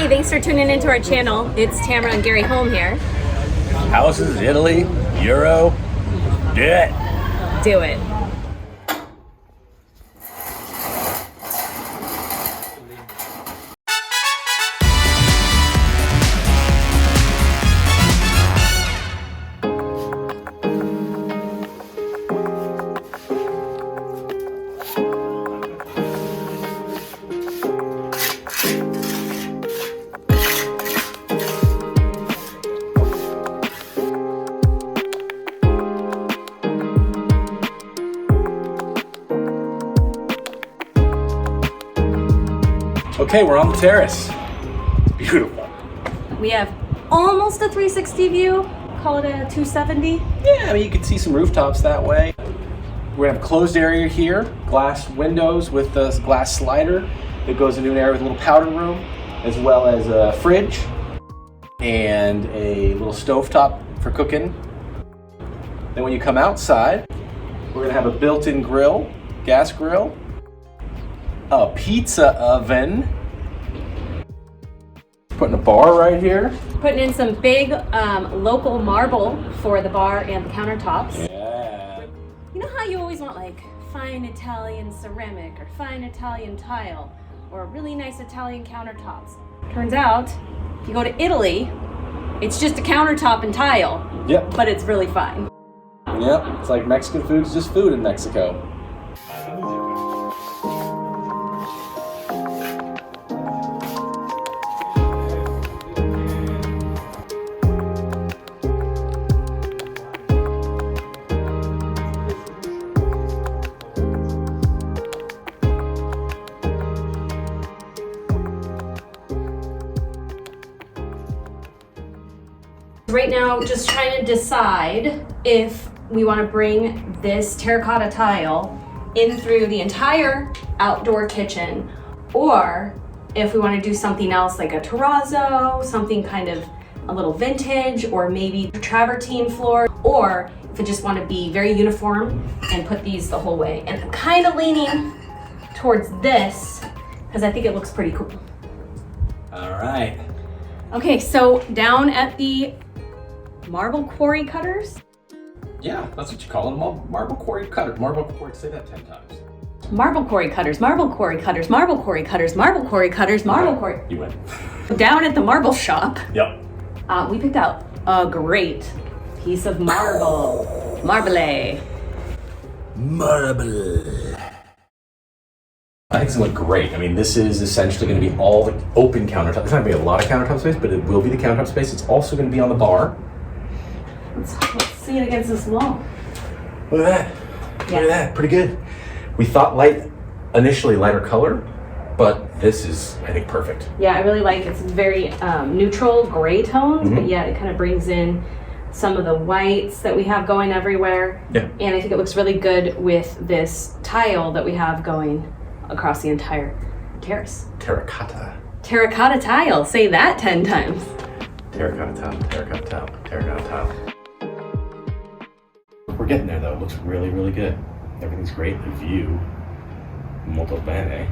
Hey, thanks for tuning into our channel. It's Tam Gary Holm here. Houses, Italy, Euro, do it. Do it. Okay, we're on the terrace. It's beautiful. We have almost a 360 view. Call it a 270. Yeah, I mean, you can see some rooftops that way. We're gonna have a closed area here, glass windows with the glass slider that goes into an area with a little powder room, as well as a fridge and a little stovetop for cooking. Then when you come outside, we're gonna have a built-in grill, gas grill, a pizza oven, putting a bar right here. Putting in some big local marble for the bar and the countertops. Yeah. You know how you always want like fine Italian ceramic or fine Italian tile or really nice Italian countertops? Turns out, if you go to Italy, it's just a countertop and tile. Yep. But it's really fine. Yep, it's like Mexican food's just food in Mexico. Right now, just trying to decide if we want to bring this terracotta tile in through the entire outdoor kitchen, or if we want to do something else like a terrazzo, something kind of a little vintage, or maybe travertine floor, or if we just want to be very uniform and put these the whole way. And I'm kind of leaning towards this because I think it looks pretty cool. All right. Okay, so down at the marble quarry cutters. Yeah, that's what you call them. Marble quarry cutter. Marble quarry, say that 10 times. Marble quarry cutters, marble quarry cutters, marble quarry cutters, marble quarry cutters, marble quarry. You win. Down at the marble shop, Yep. we picked out a great piece of marble. Marble. Marble. I think it's gonna look great. I mean, this is essentially gonna be all the open countertop. There's not gonna be a lot of countertop space, but it will be the countertop space. It's also gonna be on the bar. Let's see it against this wall. Look at that. Yeah. Look at that. Pretty good. We thought initially lighter color, but this is, I think, perfect. Yeah, I really like it. It's very neutral gray tones, but yet it kind of brings in some of the whites that we have going everywhere. Yeah. And I think it looks really good with this tile that we have going across the entire terrace. Terracotta. Terracotta tile. Say that 10 times. Terracotta tile, terracotta tile, terracotta tile. We're getting there though. It looks really, really good. Everything's great. The view, molto bene.